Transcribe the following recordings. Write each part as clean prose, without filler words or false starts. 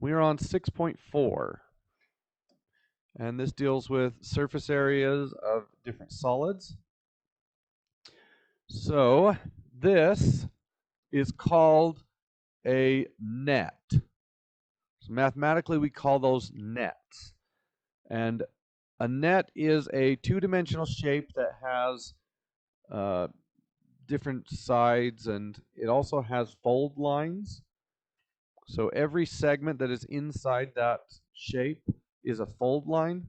We are on 6.4, and this deals with surface areas of different solids. So this is called a net. So mathematically, we call those nets. And a net is a two-dimensional shape that has different sides, and it also has fold lines. So every segment that is inside that shape is a fold line.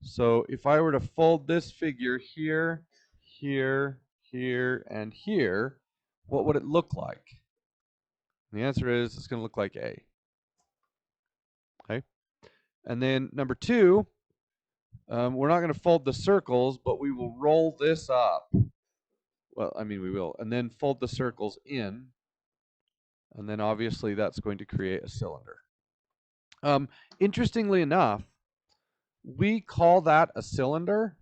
So if I were to fold this figure here, here, here, and here, what would it look like? And the answer is it's going to look like A. Okay. And then number two, we're not going to fold the circles, but we will roll this up. Well, I mean, we will. And then fold the circles in. And then obviously that's going to create a cylinder. Interestingly enough, we call that a cylinder,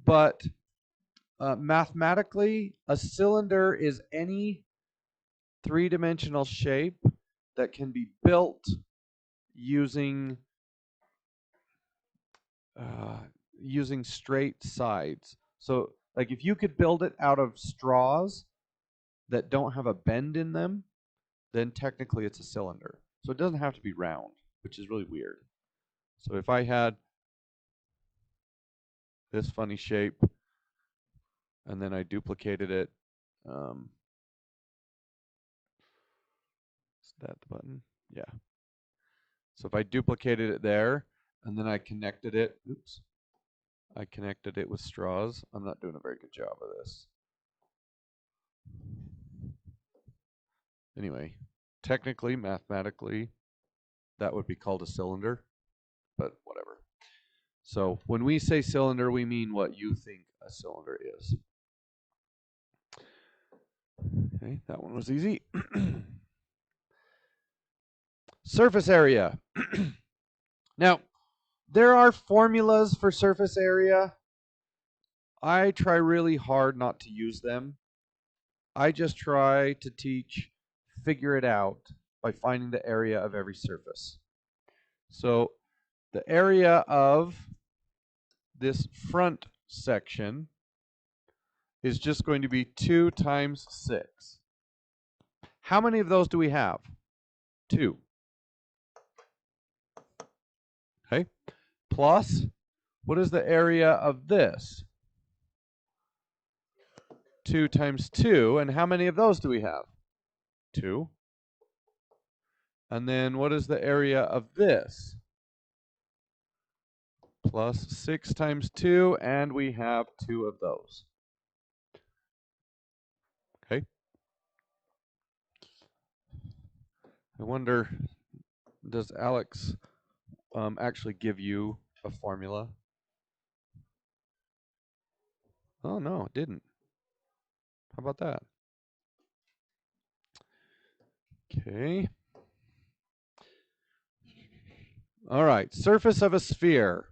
but mathematically, a cylinder is any three-dimensional shape that can be built using straight sides. So like if you could build it out of straws that don't have a bend in them, then technically it's a cylinder. So it doesn't have to be round, which is really weird. So if I had this funny shape and then I duplicated it, is that the button? Yeah. So if I duplicated it there and then I connected it, oops, I connected it with straws. I'm not doing a very good job of this. Anyway, technically, mathematically, that would be called a cylinder, but whatever. So when we say cylinder, we mean what you think a cylinder is. Okay, that one was easy. Surface area. Now, there are formulas for surface area. I try really hard not to use them. I just try to figure it out by finding the area of every surface. So the area of this front section is just going to be 2 times 6. How many of those do we have? 2. Okay. Plus, what is the area of this? 2 times 2. And how many of those do we have? 2. And then what is the area of this? Plus 6 times 2, and we have 2 of those. Okay. I wonder, does Alex actually give you a formula? Oh, no, it didn't. How about that? Okay. All right, surface of a sphere.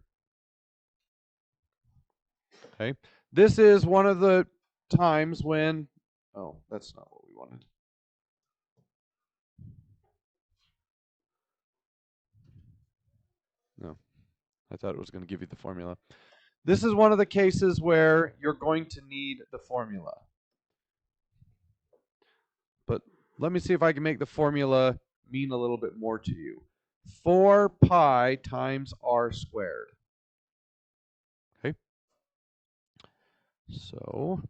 Okay. This is one of the times when, oh, that's not what we wanted. No, I thought it was going to give you the formula. This is one of the cases where you're going to need the formula. But let me see if I can make the formula mean a little bit more to you. 4 pi times r squared. Okay. So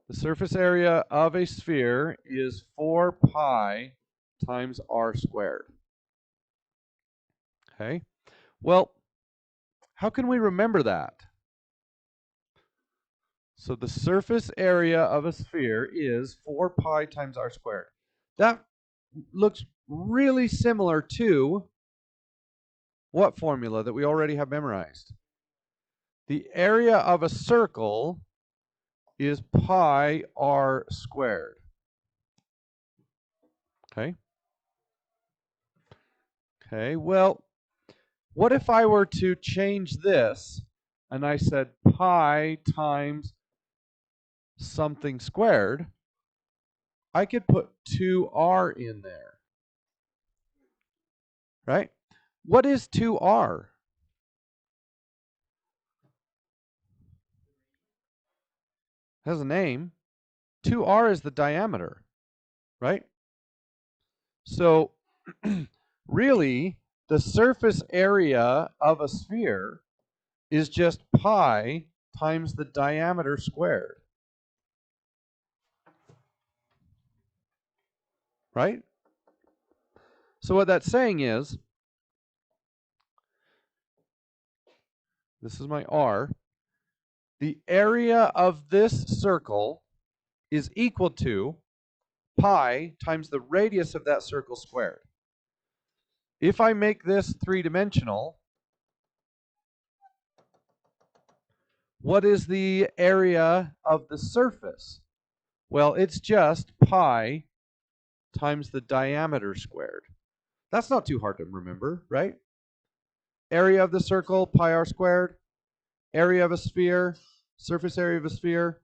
the surface area of a sphere is 4 pi times r squared. Okay. Well, how can we remember that? So the surface area of a sphere is 4 pi times r squared. That looks really similar to what formula that we already have memorized? The area of a circle is pi r squared. Okay. Okay, well, what if I were to change this and I said pi times something squared? I could put 2r in there. right? What is 2r? Has a name. 2r is the diameter, right? So really, the surface area of a sphere is just pi times the diameter squared, right? So what that's saying is, this is my r, the area of this circle is equal to pi times the radius of that circle squared. If I make this three-dimensional, what is the area of the surface? Well, it's just pi times the diameter squared. That's not too hard to remember, right? Area of the circle, pi r squared. Area of a sphere, surface area of a sphere,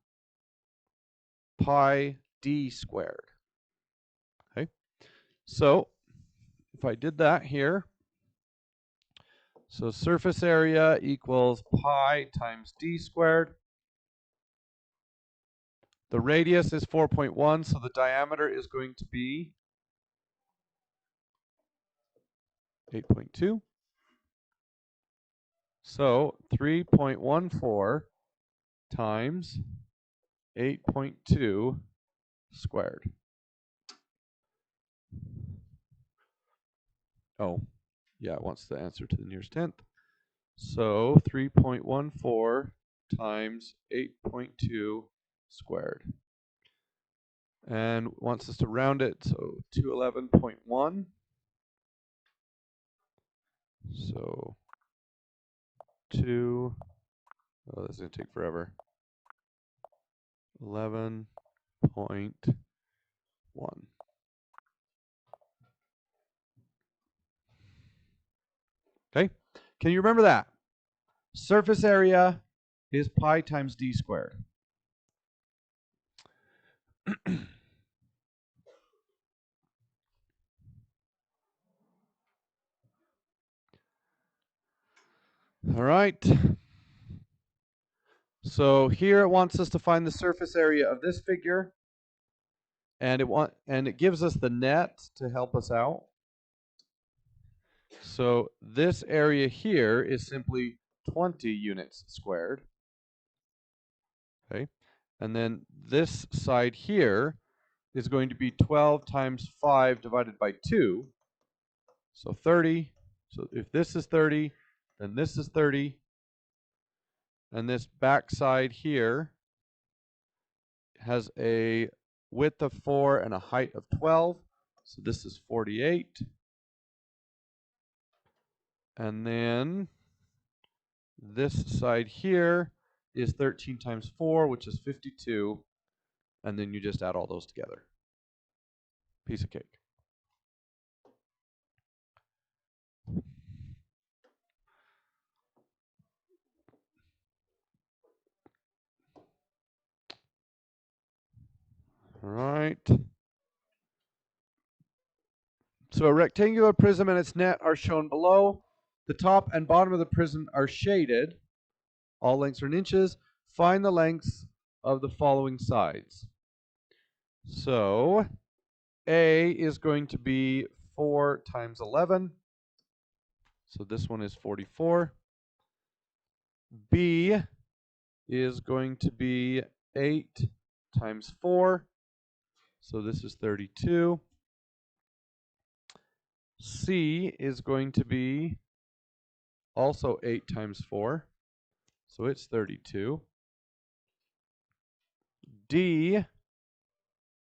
pi d squared. Okay, so if I did that here, so surface area equals pi times d squared. The radius is 4.1, so the diameter is going to be 8.2. So 3.14 times 8.2 squared. Oh, yeah, it wants the answer to the nearest tenth. So 3.14 times 8.2 squared. And wants us to round it, so 211.1. So 2, oh, this is going to take forever. 11.1. Okay, can you remember that? Surface area is pi times d squared. All right. So here it wants us to find the surface area of this figure, and it gives us the net to help us out. So this area here is simply 20 units squared. Okay, and then this side here is going to be 12 times 5 divided by 2, so 30. So if this is 30, then this is 30. And this back side here has a width of 4 and a height of 12. So this is 48. And then this side here is 13 times 4, which is 52. And then you just add all those together. Piece of cake. All right. So a rectangular prism and its net are shown below. The top and bottom of the prism are shaded. All lengths are in inches. Find the lengths of the following sides. So A is going to be 4 times 11. So this one is 44. B is going to be 8 times 4. So this is 32. C is going to be also 8 times 4. So it's 32. D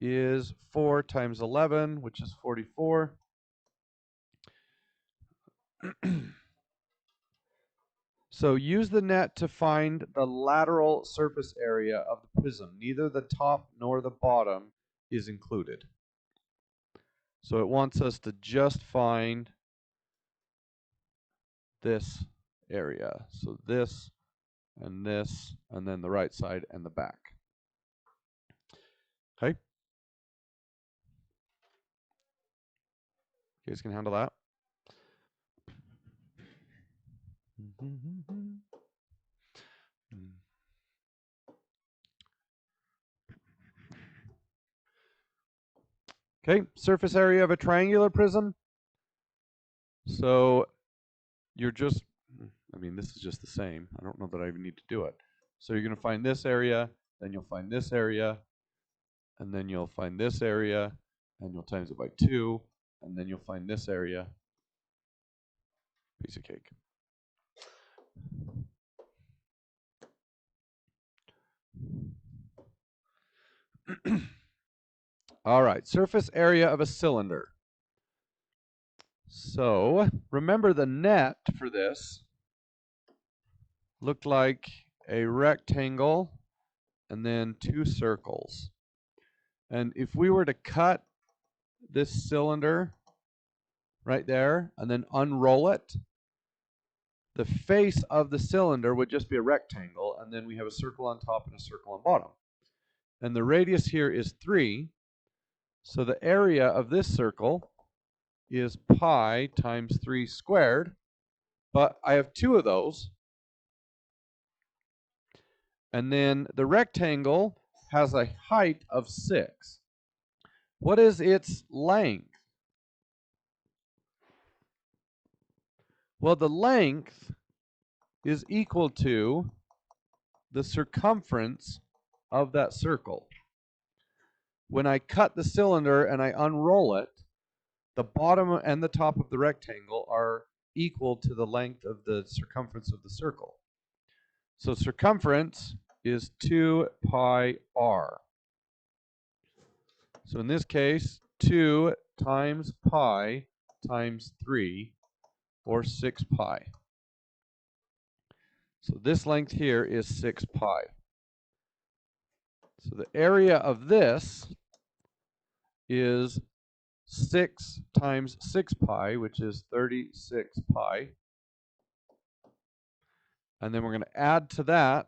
is 4 times 11, which is 44. So use the net to find the lateral surface area of the prism. Neither the top nor the bottom is included. So it wants us to just find this area. So this, and then the right side and the back. Okay? You guys can handle that? Okay, surface area of a triangular prism. So you're just, I mean, this is just the same. I don't know that I even need to do it. So you're going to find this area, then you'll find this area, and then you'll find this area, and you'll times it by 2, and then you'll find this area. Piece of cake. All right, surface area of a cylinder. So remember the net for this looked like a rectangle and then 2 circles. And if we were to cut this cylinder right there and then unroll it, the face of the cylinder would just be a rectangle, and then we have a circle on top and a circle on bottom. And the radius here is 3, so the area of this circle is pi times 3 squared, but I have 2 of those. And then the rectangle has a height of 6. What is its length? Well, the length is equal to the circumference of that circle. When I cut the cylinder and I unroll it, the bottom and the top of the rectangle are equal to the length of the circumference of the circle. So circumference is 2 pi r. So in this case, 2 times pi times 3, or 6 pi. So this length here is 6 pi. So the area of this is 6 times 6 pi, which is 36 pi. And then we're going to add to that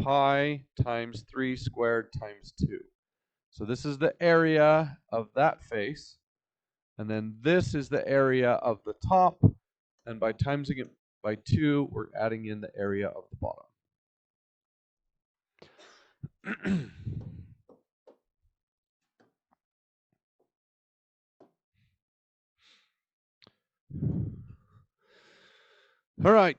pi times 3 squared times 2. So this is the area of that face. And then this is the area of the top. And by timesing it by 2, we're adding in the area of the bottom. All right.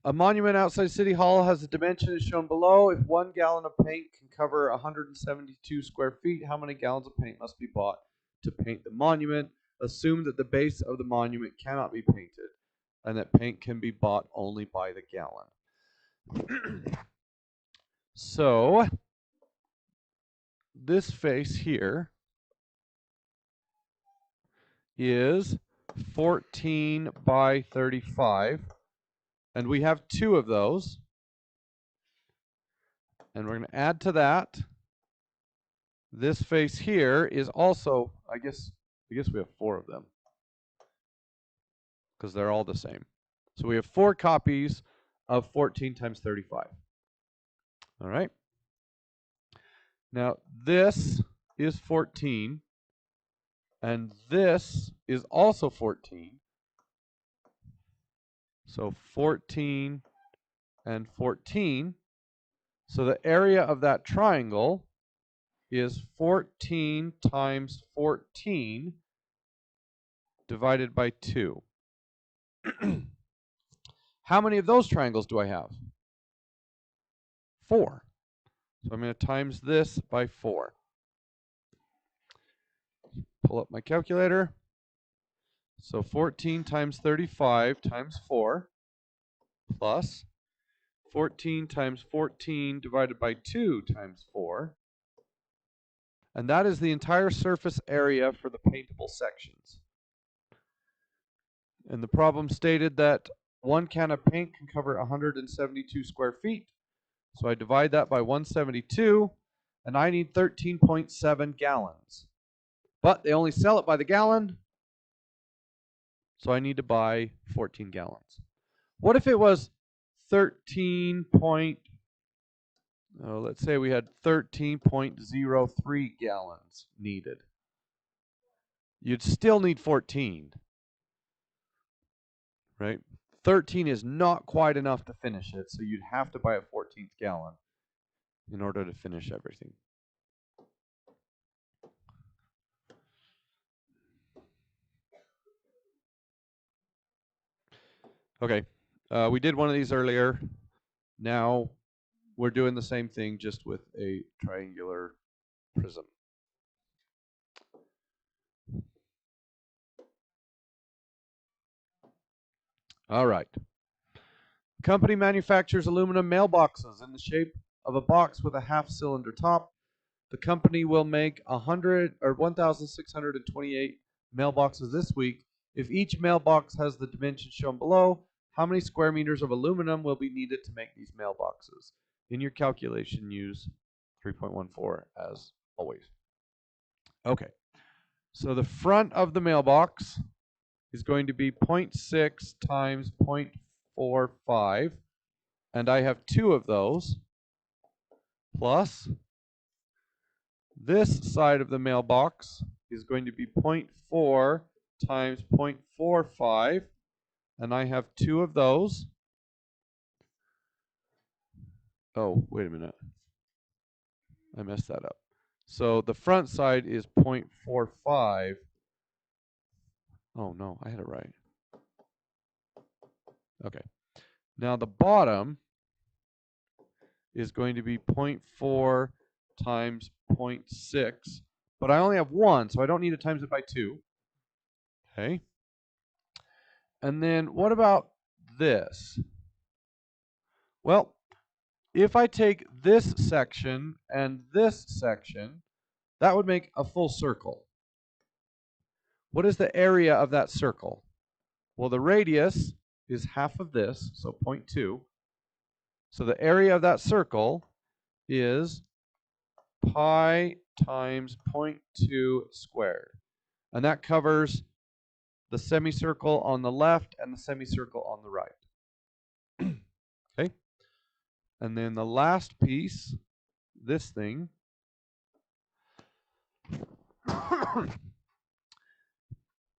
A monument outside City Hall has a dimension as shown below. If 1 gallon of paint can cover 172 square feet, how many gallons of paint must be bought to paint the monument? Assume that the base of the monument cannot be painted and that paint can be bought only by the gallon. So this face here is 14 by 35, and we have 2 of those. And we're going to add to that. This face here is also, I guess we have 4 of them, because they're all the same. So we have 4 copies of 14 times 35. All right. Now this is 14, and this is also 14. So 14 and 14. So the area of that triangle is 14 times 14 divided by 2. How many of those triangles do I have? 4. So I'm going to times this by 4. Pull up my calculator. So 14 times 35 times 4 plus 14 times 14 divided by 2 times 4. And that is the entire surface area for the paintable sections. And the problem stated that 1 can of paint can cover 172 square feet. So I divide that by 172, and I need 13.7 gallons. But they only sell it by the gallon, so I need to buy 14 gallons. What if it was 13 point, let's say we had 13.03 gallons needed. You'd still need 14, right? 13 is not quite enough to finish it, so you'd have to buy a 14th gallon in order to finish everything. Okay, we did one of these earlier. Now we're doing the same thing, just with a triangular prism. All right. Company manufactures aluminum mailboxes in the shape of a box with a half-cylinder top. The company will make 1,628 mailboxes this week. If each mailbox has the dimensions shown below, how many square meters of aluminum will be needed to make these mailboxes? In your calculation, use 3.14 as always. Okay, so the front of the mailbox is going to be 0.6 times 0.45, and I have 2 of those, plus this side of the mailbox is going to be 0.4 times 0.45, and I have 2 of those. Oh, wait a minute. I messed that up. So the front side is 0.45. Oh, no, I had it right. Okay. Now the bottom is going to be 0.4 times 0.6, but I only have 1, so I don't need to times it by 2. Okay. And then what about this? Well, if I take this section and this section, that would make a full circle. What is the area of that circle? Well, the radius is half of this, so 0.2. So the area of that circle is pi times 0.2 squared. And that covers the semicircle on the left and the semicircle on the right. Okay? And then the last piece, this thing,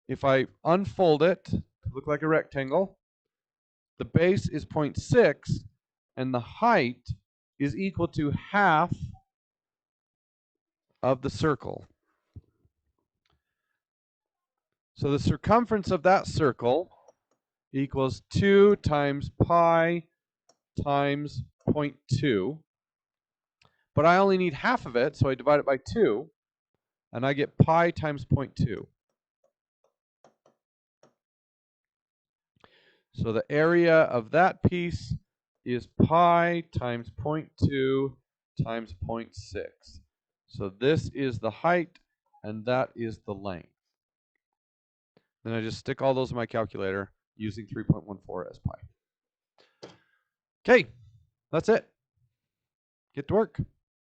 if I unfold it to look like a rectangle, the base is 0.6 and the height is equal to half of the circle. So the circumference of that circle equals 2 times pi times 0.2. But I only need half of it, so I divide it by 2, and I get pi times 0.2. So the area of that piece is pi times 0.2 times 0.6. So this is the height, and that is the length. Then I just stick all those in my calculator using 3.14 as pi. Okay, that's it. Get to work.